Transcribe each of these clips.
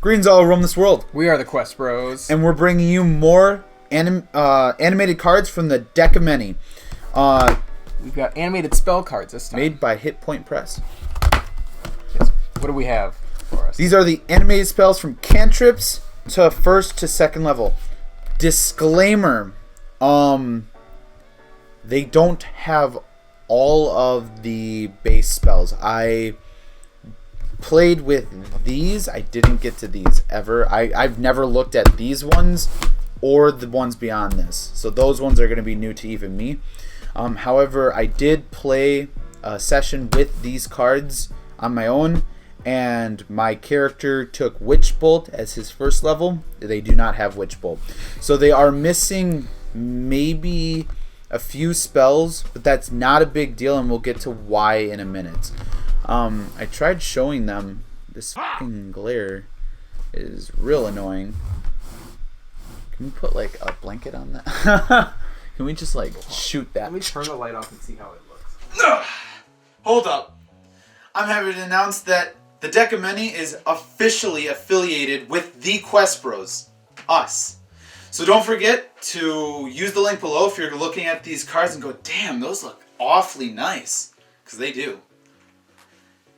Greetings all roam this world. We are the Quest Bros. And we're bringing you more animated cards from the deck of many. We've got animated spell cards this time. Made by Hit Point Press. Yes. What do we have for us? These are the animated spells from Cantrips to first to second level. Disclaimer. They don't have all of the base spells. I played with these. I didn't get to these ever. I've never looked at these ones or the ones beyond this. So those ones are going to be new to even me. However, I did play a session with these cards on my own, and my character took Witch Bolt as his first level. They do not have Witch Bolt. So they are missing maybe a few spells, but that's not a big deal, and we'll get to why in a minute. I tried showing them. This fucking glare is real annoying. Can we put like a blanket on that? Can we just like shoot that? Let me turn the light off and see how it looks. Hold up. I'm happy to announce that the Deck of Many is officially affiliated with the Quest Bros. Us. So don't forget to use the link below if you're looking at these cards and go, damn, those look awfully nice. Because they do.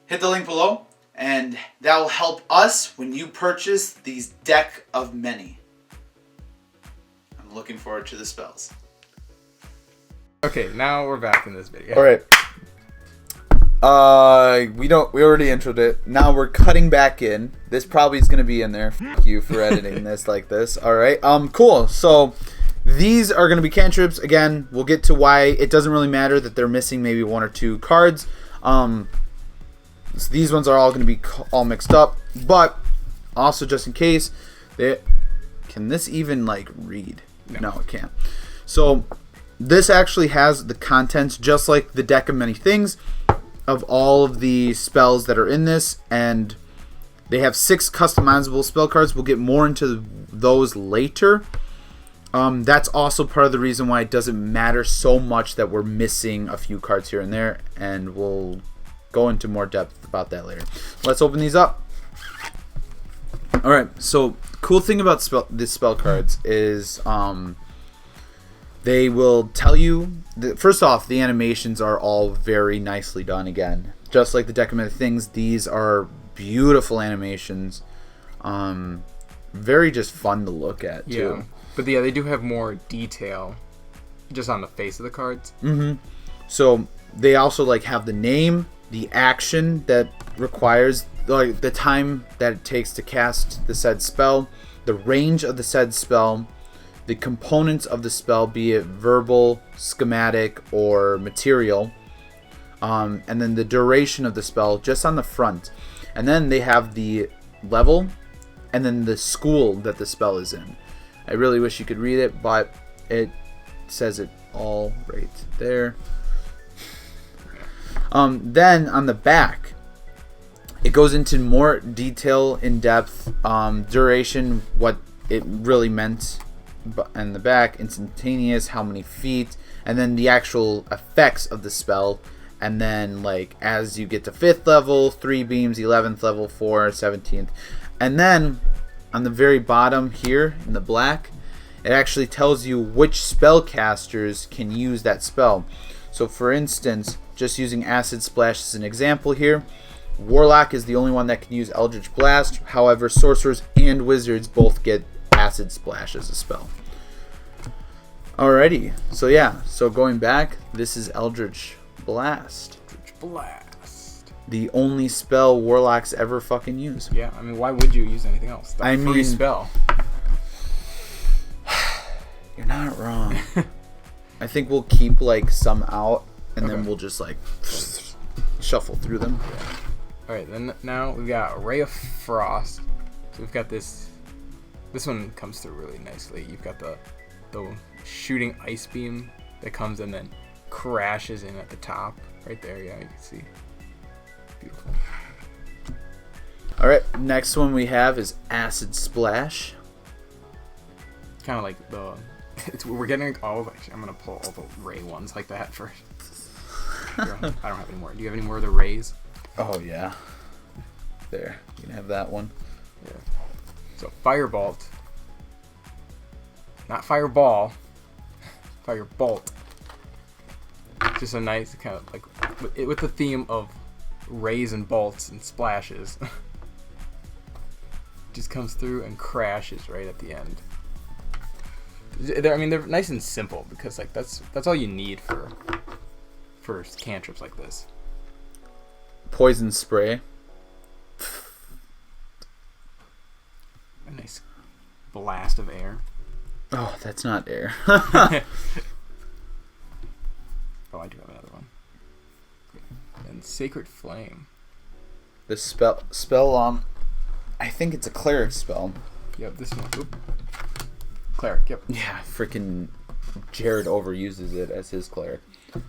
Hit the link below, and that will help us when you purchase these Deck of Many. I'm looking forward to the spells. Okay, now we're back in this video. All right. We already introed it. Now we're cutting back in. This probably is gonna be in there. Fuck you for editing this like this. All right. Cool. So these are gonna be cantrips. Again, we'll get to why it doesn't really matter that they're missing maybe one or two cards. So these ones are all gonna be all mixed up. But also, just in case, can this even like read? No, it can't. So this actually has the contents just like the Deck of Many Things of all of the spells that are in this, and they have 6 customizable spell cards. We'll get more into those later. That's also part of the reason why it doesn't matter so much that we're missing a few cards here and there, and we'll go into more depth about that later. Let's open these up. Alright, so cool thing about these spell cards is they will tell you, first off, the animations are all very nicely done again. Just like the Deck of Many Things, these are beautiful animations. Very just fun to look at, too. Yeah, but yeah, they do have more detail just on the face of the cards. Mm-hmm. So they also like have the name, the action that requires, like the time that it takes to cast the said spell, the range of the said spell, the components of the spell, be it verbal, schematic, or material, and then the duration of the spell just on the front. And then they have the level and then the school that the spell is in. I really wish you could read it, but it says it all right there. Then on the back, it goes into more detail, in depth, duration, what it really meant. And the back, instantaneous, how many feet, and then the actual effects of the spell. And then like as you get to 5th level, 3 beams, 11th level, 4, 17th. And then on the very bottom here in the black, it actually tells you which spellcasters can use that spell. So for instance, just using Acid Splash as an example here, Warlock is the only one that can use Eldritch Blast. However, sorcerers and wizards both get Acid Splash as a spell. Alrighty, so yeah, so going back, this is Eldritch Blast. Eldritch Blast. The only spell Warlocks ever fucking use. Yeah, I mean, why would you use anything else? That's a free spell. You're not wrong. I think we'll keep like some out, and then we'll just like shuffle through them. Yeah. Alright, then now we've got Ray of Frost. So we've got this. This one comes through really nicely. You've got the shooting ice beam that comes and then crashes in at the top. Right there, yeah, you can see. Beautiful. Alright, next one we have is Acid Splash. Kind of like we're getting all of, actually, I'm going to pull all the Ray ones like that first. I don't have any more. Do you have any more of the Rays? Oh, yeah. There. You can have that one. Yeah. So Firebolt. Not Fireball. Firebolt. Just a nice kind of like with the theme of rays and bolts and splashes. Just comes through and crashes right at the end. I mean, they're nice and simple because like that's all you need for cantrips like this. Poison spray. A nice blast of air. Oh, that's not air. Oh, I do have another one. And Sacred Flame. The spell I think it's a cleric spell. Yep, this one. Oop. Cleric, yep. Yeah, freaking Jared overuses it as his cleric.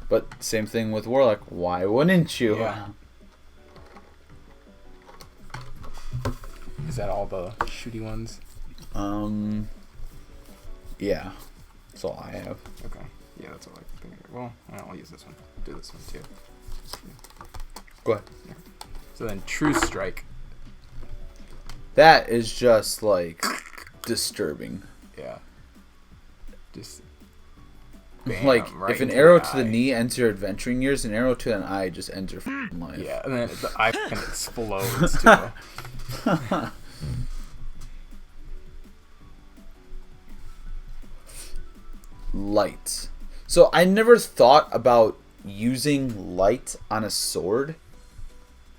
But same thing with Warlock. Why wouldn't you? Yeah. Is that all the shooty ones? Yeah. That's all I have. Okay. Yeah, that's all I can think of. Well, I'll use this one. Do this one too. Go ahead. Yeah. So then True Strike. That is just like disturbing. Yeah. Just bam, like right if an into arrow the to the eye. knee ends your adventuring years, an arrow to an eye just ends your life. Yeah, and then the eye kind of explodes too. Light. So I never thought about using light on a sword.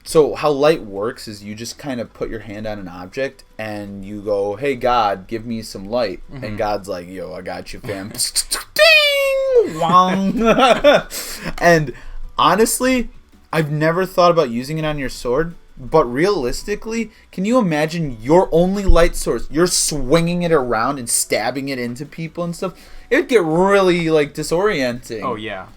So how light works is you just kind of put your hand on an object and you go, "Hey God, give me some light," and God's like, "Yo, I got you, fam." Ding, wong. And honestly, I've never thought about using it on your sword. But realistically, can you imagine your only light source? You're swinging it around and stabbing it into people and stuff. It would get really like disorienting. Oh yeah,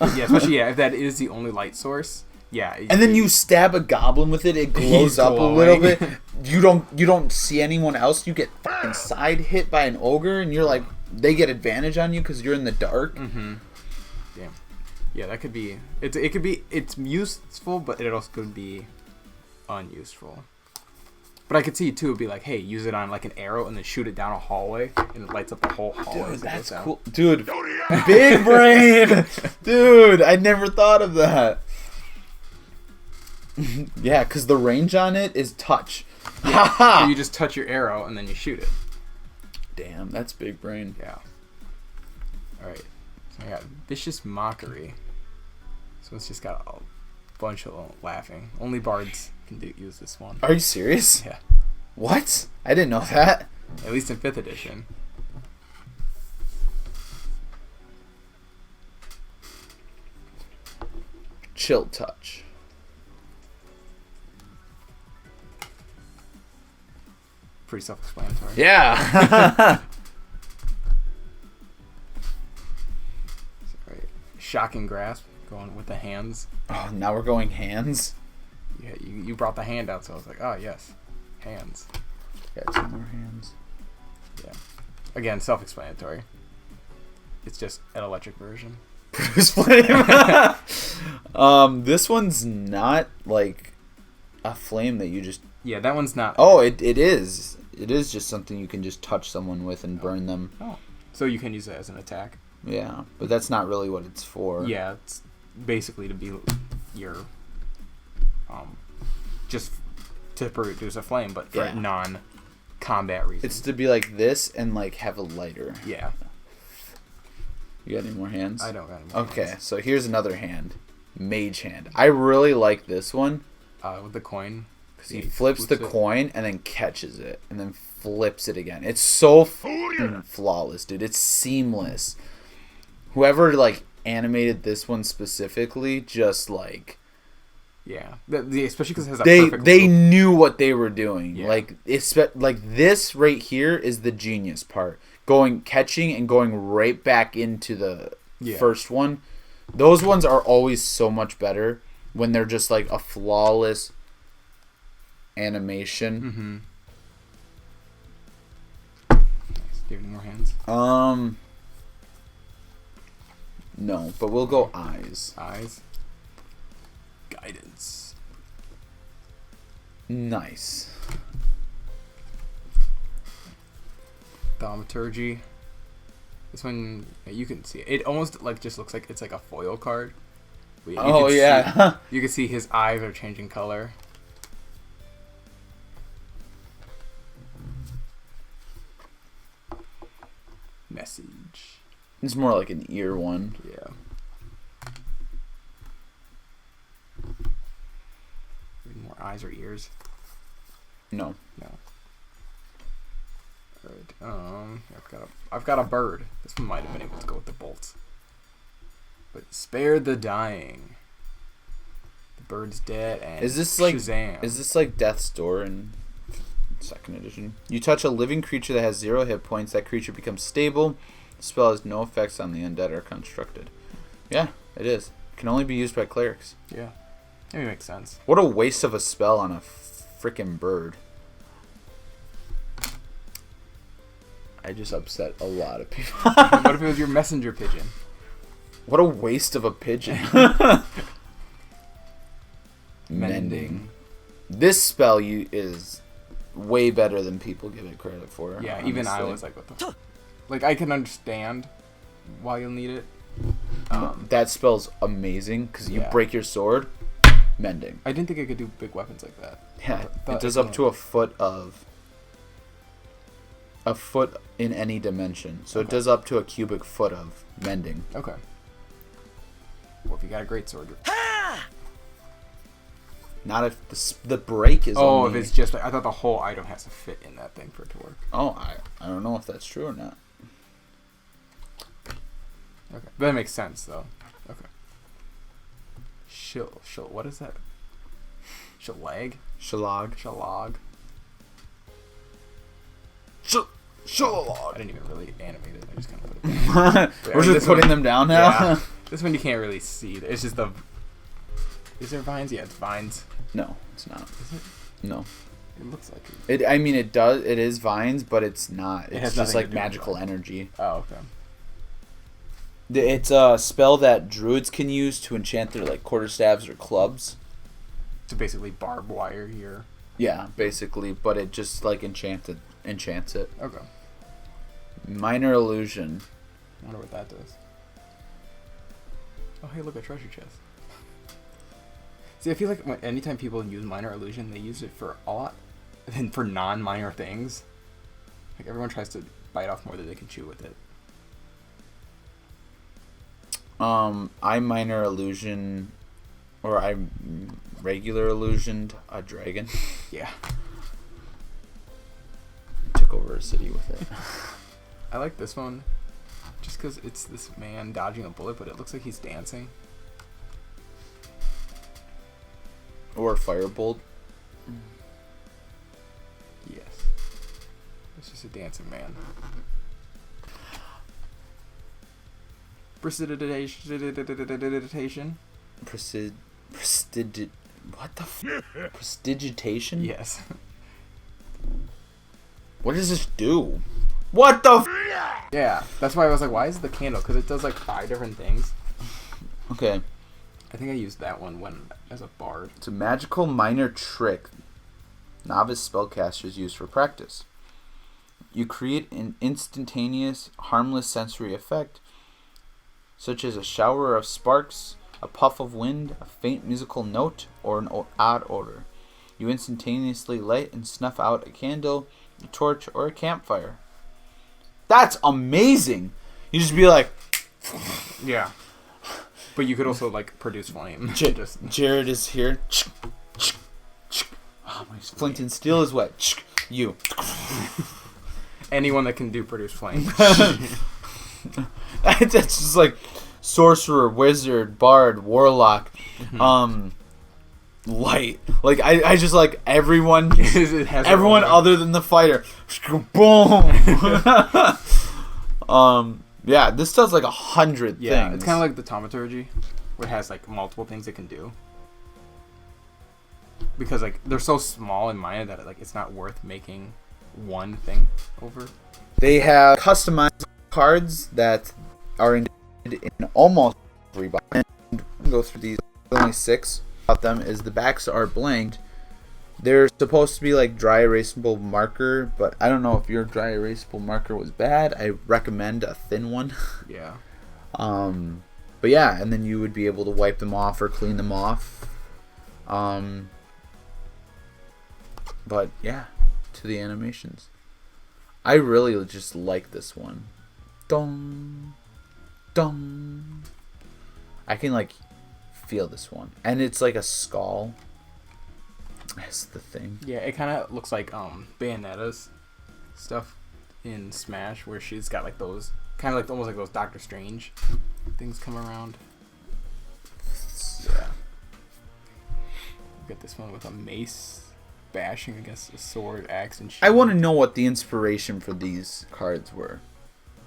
yeah. Especially if that is the only light source. Yeah. And then you stab a goblin with it. It glows up a little bit. You don't see anyone else. You get fucking side hit by an ogre, and you're like, they get advantage on you because you're in the dark. Mm-hmm. Damn. Yeah, that could be. It's useful, but it also could be unuseful. But I could see too, it'd be like, hey, use it on like an arrow and then shoot it down a hallway and it lights up the whole hallway. Dude, that's cool. Dude, big brain. Dude, I never thought of that. Yeah, because the range on it is touch. Yeah, so you just touch your arrow and then you shoot it. Damn, that's big brain. Yeah. Alright. So I got Vicious Mockery. So it's just got a bunch of laughing. Only bards can use this one. Are you serious? Yeah. What? I didn't know that. At least in 5th edition. Chill touch. Pretty self-explanatory. Yeah. Right. Shocking Grasp, going with the hands. Oh, now we're going hands. Yeah, you brought the hand out, so I was like, oh yes, hands. Got 2 more hands. Yeah. Again, self-explanatory. It's just an electric version. Bruce Flame. This one's not like a flame that you just. Yeah, that one's not. Oh, it is. It is just something you can just touch someone with and burn them. Oh. So you can use it as an attack. Yeah, but that's not really what it's for. Yeah, it's basically to be your just to produce a flame, but for non-combat reasons. It's to be like this and like have a lighter. Yeah. You got any more hands? I don't got any more Okay, hands. so here's another hand. Mage Hand. I really like this one. With the coin. Because he flips the coin and then catches it. And then flips it again. It's so flawless, dude. It's seamless. Whoever, like, animated this one specifically, just, like... Yeah. Especially because it has that They perfect they loop. knew what they were doing. Yeah. Like, this right here is the genius part. Catching and going right back into the first one. Those ones are always so much better when they're just, like, a flawless animation. Mm-hmm. Nice. Do you have any more hands? No, but we'll go eyes. Eyes. Guidance. Nice. Thaumaturgy. This one, you can see it. It almost like just looks like it's like a foil card. But you Oh can yeah. see, you can see his eyes are changing color. Message. It's more like an ear one. Yeah. More eyes or ears? No. No. Alright, I've got a bird. This one might have been able to go with the bolts. But spare the dying. The bird's dead and Is this like Shazam. Is this like Death's Door in second edition? You touch a living creature that has 0 hit points, that creature becomes stable. The spell has no effects on the undead or constructed. Yeah, it is. It can only be used by clerics. Yeah. Maybe makes sense. What a waste of a spell on a freaking bird. I just upset a lot of people. What if it was your messenger pigeon? What a waste of a pigeon. Mending. This spell is way better than people give it credit for. Yeah, honestly. even I was like, what the like, I can understand why you'll need it. That spell's amazing because you break your sword. Mending. I didn't think I could do big weapons like that. Yeah, it does up to a foot in any dimension. So it does up to a cubic foot of mending. Okay. Well, if you got a great sword. Not if the break is. Oh, only... if it's just, I thought the whole item has to fit in that thing for it to work. Oh, I don't know if that's true or not. Okay, that makes sense though. Okay. What is that? Shalag? Shalag. Shalag. Shalag. I didn't even really animate it. I just kind of put it down. We're just putting them down now. Yeah. This one you can't really see. It's just the. Is there vines? Yeah, it's vines. No, it's not. Is it? No. It looks like it. I mean, it does. It is vines, but it's not. It has It's just nothing like to do with magical vines. energy. Oh, okay. It's a spell that druids can use to enchant their like quarterstaves or clubs. To basically barb wire here. Yeah, basically, but it just like enchants it. Okay. Minor illusion. I wonder what that does. Oh, hey, look, a treasure chest. See, I feel like anytime people use minor illusion, they use it for a lot, than for non-minor things. Like everyone tries to bite off more than they can chew with it. I minor illusion, or I regular illusioned a dragon. Yeah. Took over a city with it. I like this one, just because it's this man dodging a bullet, but it looks like he's dancing. Or firebolt. Yes. It's just a dancing man. Prestidigitation. What the prestidigitation? Yes. What does this do? What the Yeah, that's why I was like, why is it the candle? Because it does like 5 different things. Okay. I think I used that one as a bard. It's a magical minor trick novice spellcasters use for practice. You create an instantaneous, harmless sensory effect, such as a shower of sparks, a puff of wind, a faint musical note, or an odd odor. You instantaneously light and snuff out a candle, a torch, or a campfire. That's amazing! You just be like... Yeah. But you could also like produce flame. Jared is here. Oh, my flint and steel is wet. You. Anyone that can do produce flame. That's just like sorcerer, wizard, bard, warlock, light. Like I just like everyone, everyone other than the fighter. Boom. Yeah, this does like 100 things. Yeah, it's kind of like the Thaumaturgy, where it has like multiple things it can do. Because like they're so small and minor that like it's not worth making one thing over. They have customized cards that are in almost every box. And we'll go through these. Only 6 about them is the backs are blanked, They're supposed to be like dry erasable marker, but I don't know if your dry erasable marker was bad. I recommend a thin one. Yeah. But yeah, and then you would be able to wipe them off or clean them off. But yeah, to the animations. I really just like this one. Dong, dong. I can like feel this one, and it's like a skull. That's the thing. Yeah, it kind of looks like Bayonetta's stuff in Smash, where she's got like those kind of like almost like those Doctor Strange things come around. Yeah. Got this one with a mace bashing against a sword, axe, and shield. I want to know what the inspiration for these cards were.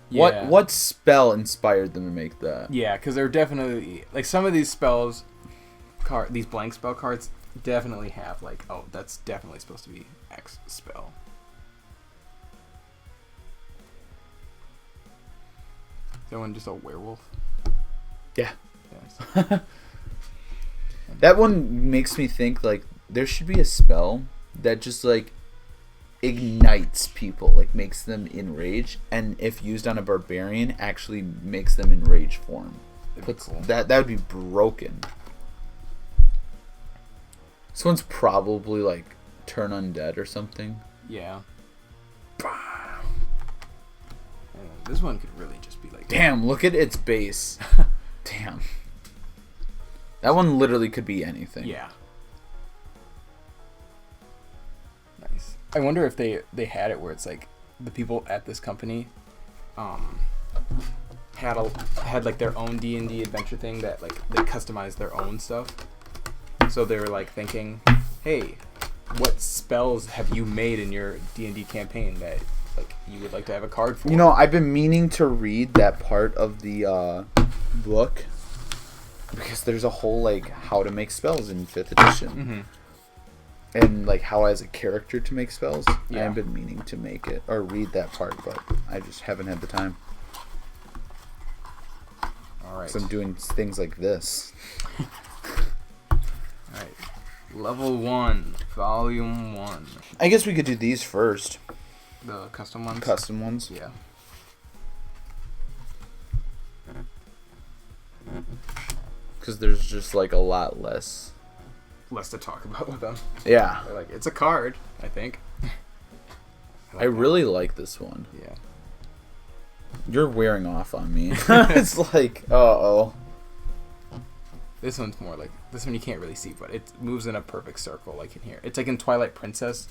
Yeah. What spell inspired them to make that? Yeah, because they're definitely like some of these spells, these blank spell cards definitely have like, oh, that's definitely supposed to be X spell. Is that one just a werewolf? Yeah. Yes. That one makes me think like there should be a spell that just like ignites people, like makes them enraged, and if used on a barbarian, actually makes them in rage form. Cool. That would be broken. This one's probably like turn undead or something. Yeah. And this one could really just be like, damn, look at its base. Damn. That one literally could be anything. Yeah. Nice. I wonder if they had it where it's like the people at this company had like their own D&D adventure thing that like they customized their own stuff. So they were like thinking, hey, what spells have you made in your D&D campaign that like you would like to have a card for? You know, I've been meaning to read that part of the book because there's a whole like how to make spells in 5th edition. Mm-hmm. And like how as a character to make spells. Yeah. I've been meaning to make it or read that part, but I just haven't had the time. All right. So I'm doing things like this. Alright. Level 1, Volume 1. I guess we could do these first. The custom ones? Custom ones. Yeah. Because there's just like a lot less. Less to talk about with them. Yeah. They're like, it's a card, I think. I really like this one. Yeah. You're wearing off on me. It's like, uh-oh. This one's more like, this one you can't really see, but it moves in a perfect circle like in here. It's like in Twilight Princess,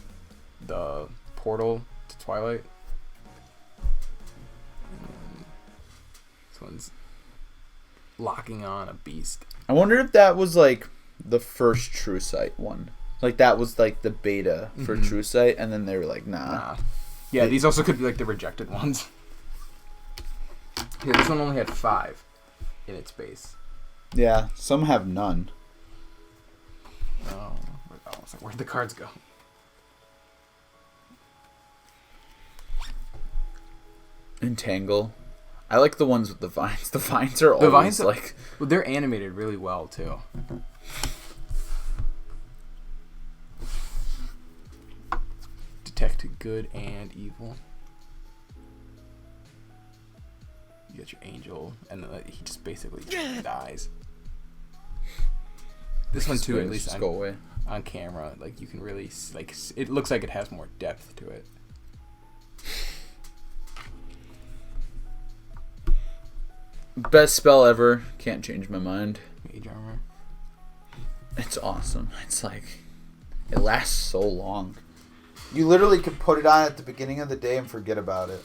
the portal to Twilight. And this one's locking on a beast. I wonder if that was like the first True Sight one. Like that was like the beta for True Sight, and then they were like, nah. Yeah, these also could be like the rejected ones. Here, this one only had 5 in its base. Yeah, some have none. Oh, I was like, where'd the cards go? Entangle. I like the ones with the vines. The vines are always like... Well, they're animated really well, too. Detect good and evil. You got your angel, and he just basically dies. This one too, at least just go away. On camera, like you can really like it looks like it has more depth to it. Best spell ever. Can't change my mind. Mage armor. It's awesome. It's like it lasts so long. You literally could put it on at the beginning of the day and forget about it.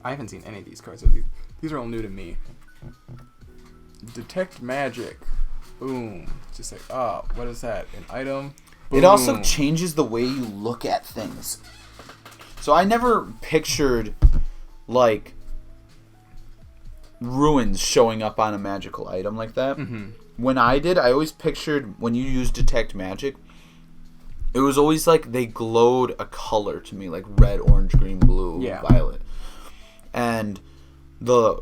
I haven't seen any of these cards. These are all new to me. Detect magic. Boom. Just like, oh, what is that? An item? Boom. It also changes the way you look at things. So I never pictured, like, ruins showing up on a magical item like that. Mm-hmm. When I did, I always pictured, when you use Detect Magic, it was always like they glowed a color to me, like red, orange, green, blue, violet. And the,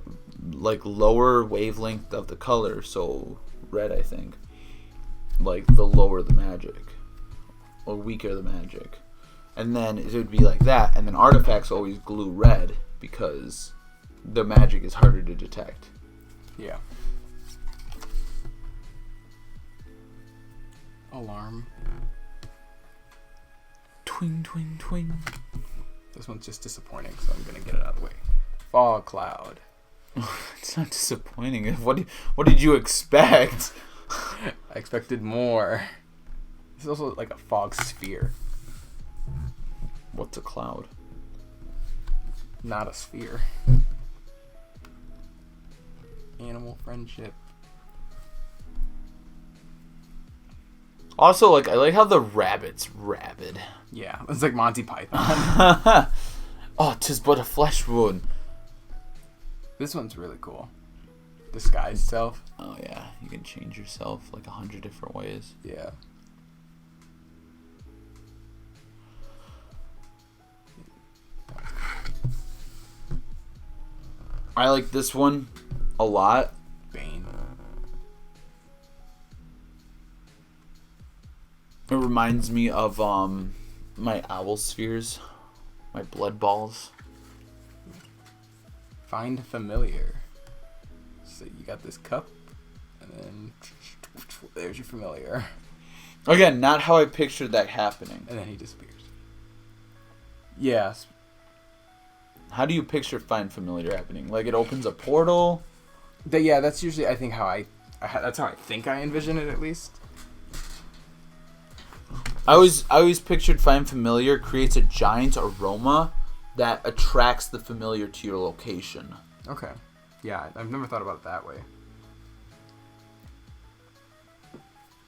like, lower wavelength of the color, so red, I think, like, the lower the magic. or weaker the magic. And then it would be like that. And then artifacts always glue red because the magic is harder to detect. Yeah. Alarm. Twing, twing, twing. This one's just disappointing, so I'm going to get it out of the way. Fog cloud. It's not disappointing. What did you expect? I expected more. This is also like a fog sphere. What's a cloud? Not a sphere. Animal friendship. Also, like, I like how the rabbit's rabid. Yeah, it's like Monty Python. Oh, 'tis but a flesh wound. This one's really cool. Disguise self. Oh yeah, you can change yourself like 100 different ways. Yeah. I like this one a lot. Bane. It reminds me of my owl spheres, my blood balls. Find familiar. So you got this cup, and then there's your familiar. Again, not how I pictured that happening. And then he disappears. Yes. How do you picture find familiar happening? Like it opens a portal? Yeah, that's usually I think that's how I think I envision it at least. I always pictured find familiar creates a giant aroma that attracts the familiar to your location. Okay. Yeah, I've never thought about it that way.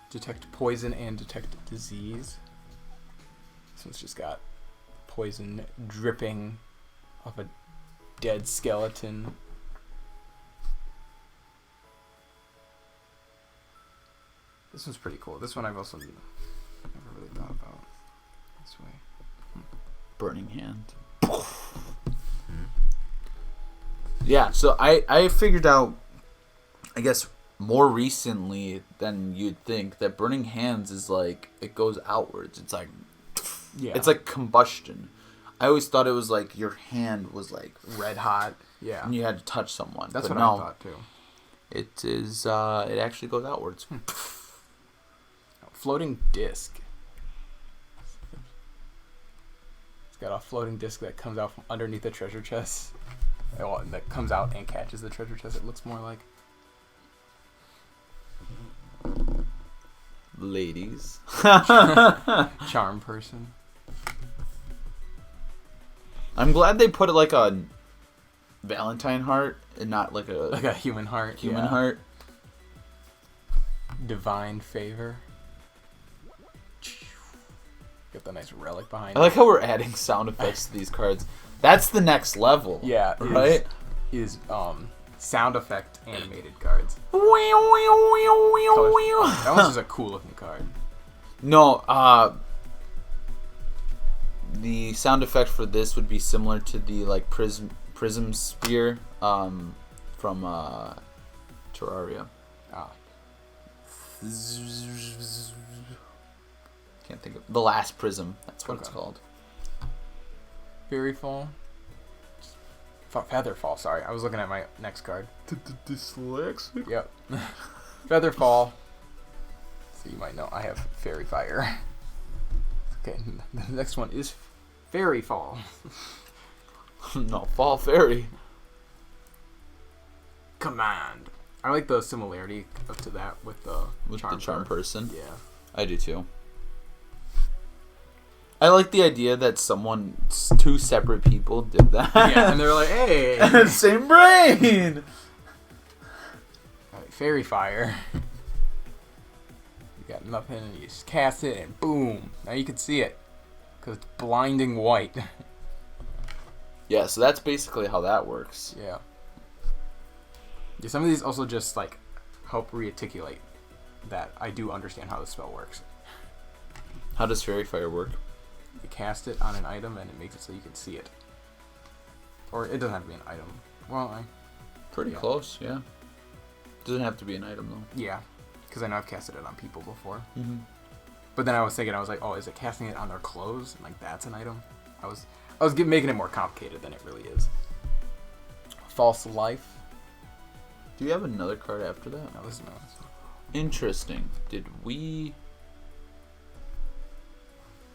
Detect poison and detect disease. This one's just got poison dripping off a dead skeleton. This one's pretty cool. This one I've also never really thought about this way. Burning hand. Yeah, so I figured out, I guess, more recently than you'd think that burning hands is like, it goes outwards. It's like, Yeah. it's like combustion. I always thought it was like your hand was like red hot. Yeah. and you had to touch someone. That's but what no, I thought too. it is, it actually goes outwards. Floating disc. It's got a floating disc that comes out from underneath the treasure chest. Well, that comes out and catches the treasure chest. It looks more like. Ladies. Charm person. I'm glad they put it like a Valentine heart and not like a human heart. human heart. Divine favor. Got the nice relic behind I like how we're adding sound effects to these cards. That's the next level. Yeah, right? Is sound effect animated cards. No, That one's just a cool looking card. The sound effect for this would be similar to the like prism spear from Terraria. Ah. Can't think of the last prism. That's what it's called. Fairy fall. Feather fall. Sorry, I was looking at my next card. Dyslexic. Yep. Feather fall. So you might know I have fairy fire. Okay, the next one is fairy fall. No, fall fairy. Command. I like the similarity up to that with the charm card. person. Yeah. I do too. I like the idea that two separate people did that. Yeah, and they're like, hey. Same brain. Alright, fairy fire. You got nothing, and you just cast it, and boom. Now you can see it. Because it's blinding white. Yeah, so that's basically how that works. Yeah. Yeah, some of these also just, like, help re-articulate that I do understand how the spell works. How does fairy fire work? You cast it on an item, and it makes it so you can see it. Or it doesn't have to be an item. Well, Pretty yeah. close, yeah. Doesn't have to be an item though. Yeah, because I know I've casted it on people before. Mm-hmm. But then I was thinking, I was like, oh, is it casting it on their clothes? And, like, that's an item? I was making it more complicated than it really is. False Life. Do you have another card after that? No, this is my last one. Interesting. Did we...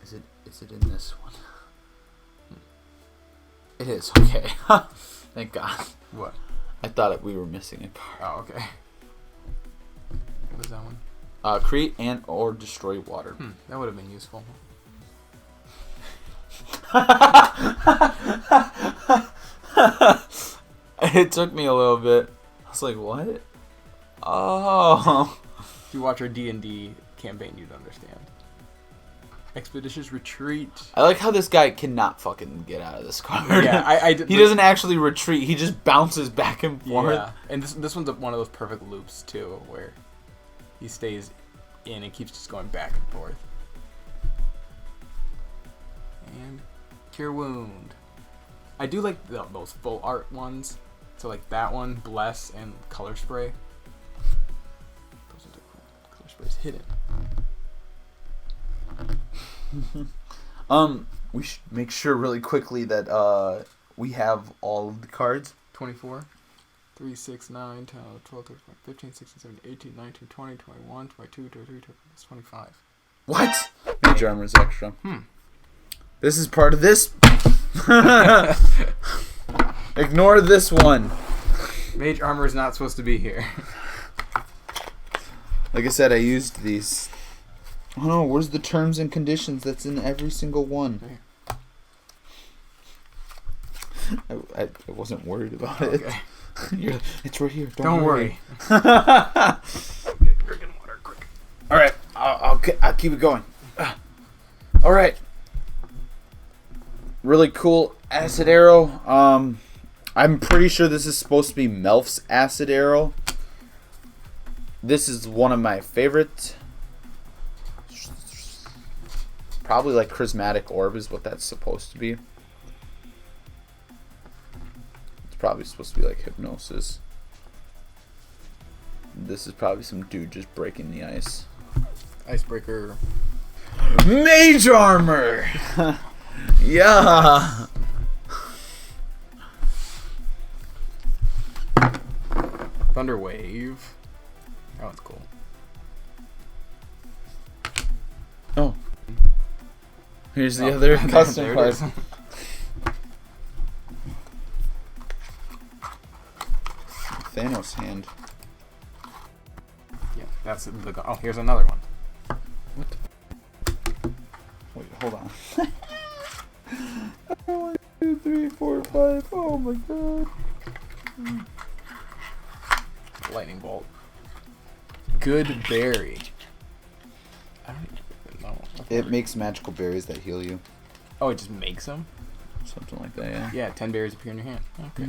Is it in this one? It is. Okay. Thank God. What? I thought we were missing a card. Oh, okay. What was that one? Create and or destroy water. That would have been useful. It took me a little bit. I was like, what? Oh. If you watch our D&D campaign, you'd understand. Expeditious Retreat. I like how this guy cannot fucking get out of this card. Yeah, he doesn't actually retreat. He just bounces back and forth. Yeah, and this one's one of those perfect loops, too, where he stays in and keeps just going back and forth. And Cure Wound. I do like those full art ones. So like that one, Bless, and Color Spray. Those are cool. Color Spray's hidden. We should make sure really quickly that we have all of the cards. 24. 3, 6, 9, 10, 12, 13, 15, 16, 17, 18, 19, 20, 21, 22, 23, 24, 25. What? Mage Armor's extra. This is part of this. Ignore this one. Mage Armor is not supposed to be here. Like I said, I used these. Oh no, where's the terms and conditions? That's in every single one. I wasn't worried about it. It's right here. Don't worry. Get drinking water quick. All right, I'll keep it going. All right. Really cool acid arrow. I'm pretty sure this is supposed to be Melf's acid arrow. This is one of my favorites. Probably like Prismatic Orb is what that's supposed to be. It's probably supposed to be like Hypnosis. This is probably some dude just breaking the ice. Icebreaker. Mage Armor! Yeah! Thunder Wave. That one's cool. Oh. Here's the other custom there it card. is. Thanos hand. Yeah, that's the. Oh, here's another one. What the? Wait, hold on. 1, 2, 3, 4, 5. Oh my god. Lightning Bolt. Good Berry. I don't even know. It makes magical berries that heal you. Oh, it just makes them? Something like that, yeah. Yeah, 10 berries appear in your hand. Okay.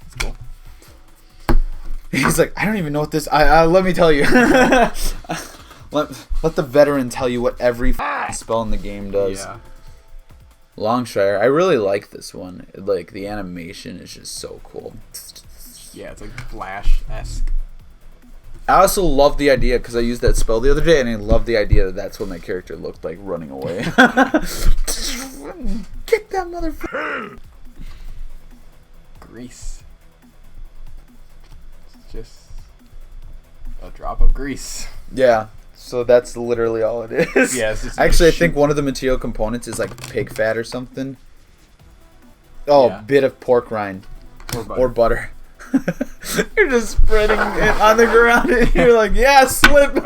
That's cool. He's like, I don't even know what this... let me tell you. let the veteran tell you what every spell in the game does. Yeah. Longshire. I really like this one. Like, the animation is just so cool. Yeah, it's like Flash-esque. I also love the idea, because I used that spell the other day, and I love the idea that that's what my character looked like running away. Get that motherfucker! Grease. It's just a drop of grease. Yeah, so that's literally all it is. Yeah, it's just actually, I think one of the material components is like pig fat or something. Oh, yeah. Bit of pork rind. Or butter. You're just spreading it on the ground and you're like, yeah, slip.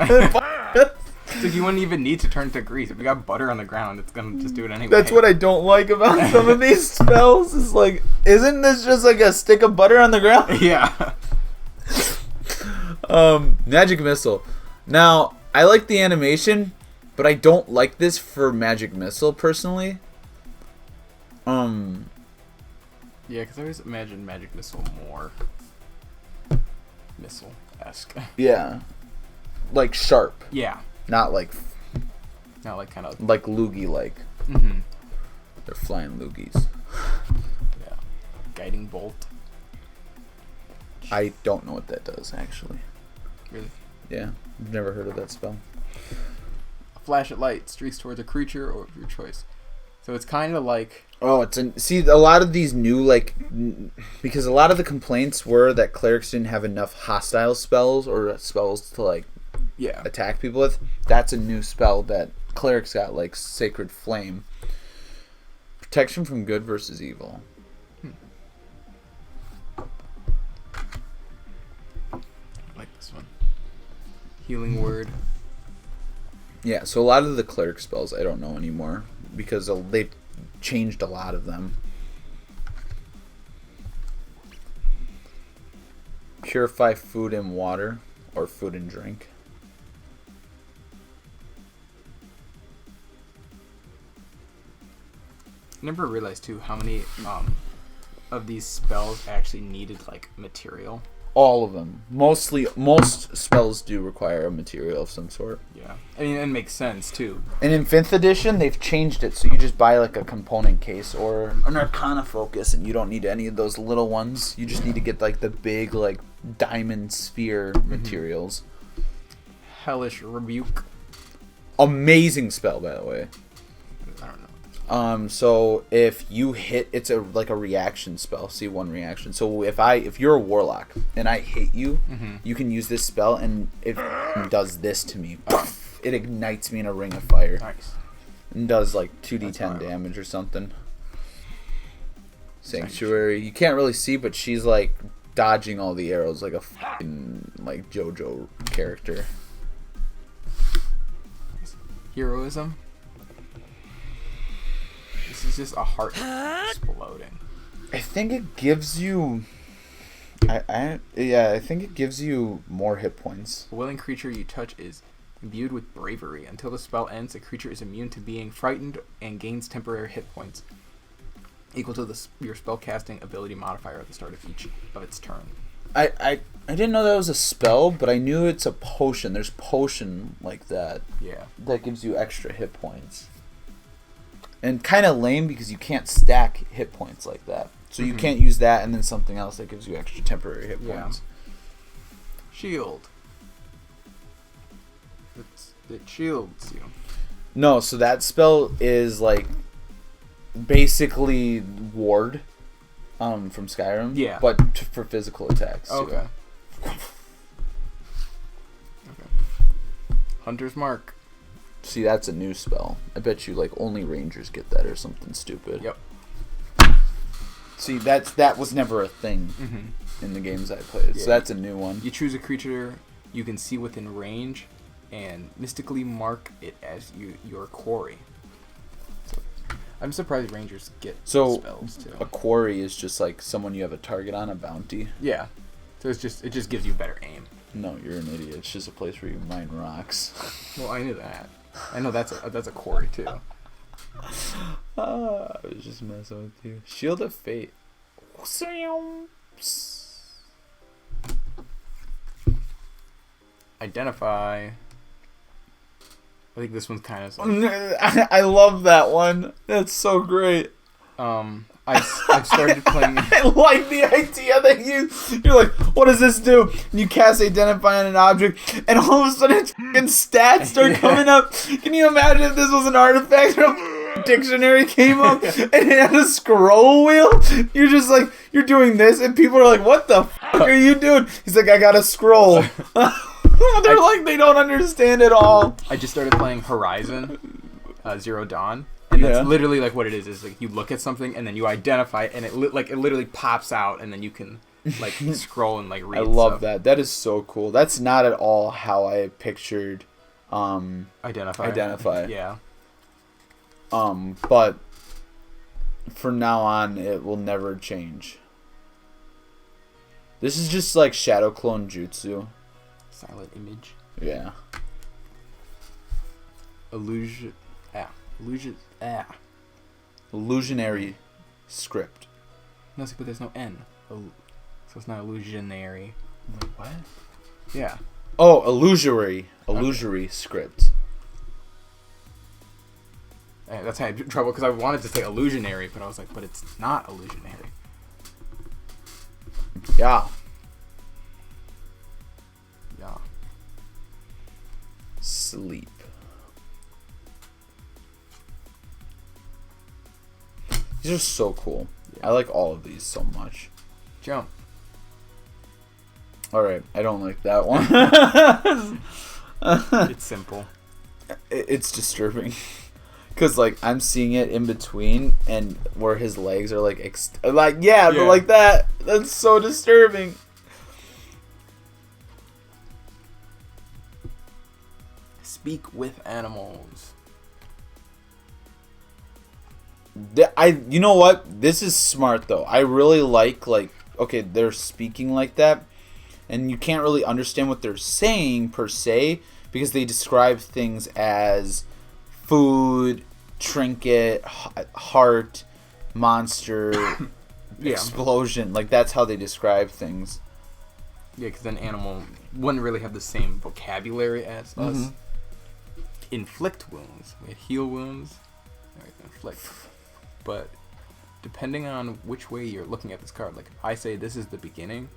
So you wouldn't even need to turn to grease. If you got butter on the ground, it's going to just do it anyway. That's what I don't like about some of these spells. Is like, isn't this just like a stick of butter on the ground? Yeah. Magic Missile. Now, I like the animation, but I don't like this for Magic Missile personally. Yeah, because I always imagine Magic Missile more missile-esque. Yeah. Like sharp. Yeah. Not like kind of... Like Loogie-like. Mm-hmm. They're flying Loogies. Yeah. Guiding Bolt. I don't know what that does, actually. Really? Yeah. I've never heard of that spell. flash of light streaks towards a creature or of your choice. So it's kind of like... Oh, see, a lot of these new, like... Because a lot of the complaints were that clerics didn't have enough hostile spells or spells to, like, attack people with. That's a new spell that clerics got, like Sacred Flame. Protection from good versus evil. I like this one. Healing word. Yeah, so a lot of the cleric spells I don't know anymore because they've changed a lot of them. Purify food and water, or food and drink. I never realized too how many of these spells actually needed like material. All of them. Most spells do require a material of some sort. Yeah. I mean, it makes sense too. And in 5th edition, they've changed it, so you just buy like a component case or an Arcana Focus, and you don't need any of those little ones. You just need to get like the big like diamond sphere materials. Hellish Rebuke. Amazing spell, by the way. I don't know. So if you hit, it's like a reaction spell. See, one reaction. So if you're a warlock and I hit you, you can use this spell, and it does this to me. It ignites me in a ring of fire. Nice. And does like 2d10 damage or something. Sanctuary. You can't really see, but she's like dodging all the arrows like a fucking like JoJo character. Heroism. This is just a heart exploding. I think it gives you... I think it gives you more hit points. A willing creature you touch is imbued with bravery. Until the spell ends, the creature is immune to being frightened and gains temporary hit points equal to your spellcasting ability modifier at the start of each of its turn. I didn't know that was a spell, but I knew it's a potion. There's potion like that. Yeah. That gives you extra hit points. And kind of lame because you can't stack hit points like that. So you can't use that and then something else that gives you extra temporary hit points. Shield. It shields you. No, so that spell is like basically ward from Skyrim. Yeah. But for physical attacks. Okay. Okay. Hunter's Mark. See, that's a new spell. I bet you like only rangers get that or something stupid. Yep. See, that was never a thing in the games I played. Yeah. So that's a new one. You choose a creature you can see within range and mystically mark it as your quarry. So, I'm surprised rangers get spells too. A quarry is just like someone you have a target on, a bounty. Yeah. So it just gives you better aim. No, you're an idiot. It's just a place where you mine rocks. Well, I knew that. I know that's a quarry too. I was just messing with you. Shield of Fate. Identify. I think this one's kind of. I love that one. That's so great. I've started playing. I like the idea that you're like, what does this do? And you cast Identify on an object, and all of a sudden its fucking stats start coming up. Can you imagine if this was an artifact or a dictionary came up and it had a scroll wheel? You're just like, you're doing this, and people are like, what the fuck are you doing? He's like, I got a scroll. They're like, they don't understand at all. I just started playing Horizon Zero Dawn. And that's literally like what it is. Is like you look at something and then you identify it, and it literally pops out, and then you can like scroll and like read. I love that. That is so cool. That's not at all how I pictured Identify. Yeah. But from now on, it will never change. This is just like Shadow Clone Jutsu. Silent image. Yeah. Illusionary script. No, but there's no N. So it's not illusionary. Wait, what? Yeah. Oh, illusory script. That's how I had trouble because I wanted to say illusionary, but I was like, but it's not illusionary. Yeah. Yeah. Sleep. These are so cool. Yeah. I like all of these so much. Jump. Alright, I don't like that one. It's simple. It's disturbing. Because, like, I'm seeing it in between and where his legs are, like, but like that. That's so disturbing. Speak with animals. You know what? This is smart, though. I really like, okay, they're speaking like that. And you can't really understand what they're saying, per se, because they describe things as food, trinket, heart, monster, explosion. Like, that's how they describe things. Yeah, because an animal wouldn't really have the same vocabulary as us. Inflict wounds. We had heal wounds. Inflict. But depending on which way you're looking at this card, like, if I say this is the beginning,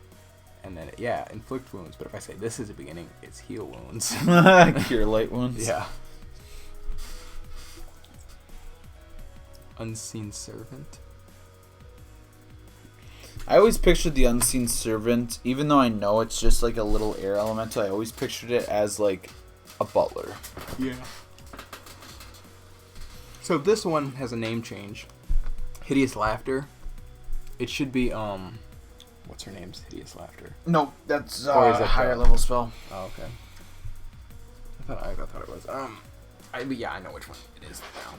and then, inflict wounds. But if I say this is the beginning, it's heal wounds. Cure light wounds. Yeah. Unseen servant. I always pictured the unseen servant, even though I know it's just like a little air elemental, I always pictured it as like a butler. Yeah. So this one has a name change. Hideous Laughter. It should be, what's her name's Hideous Laughter? No, that's Or is a it higher level spell. Oh, okay. I thought it was. But yeah, I know which one it is now.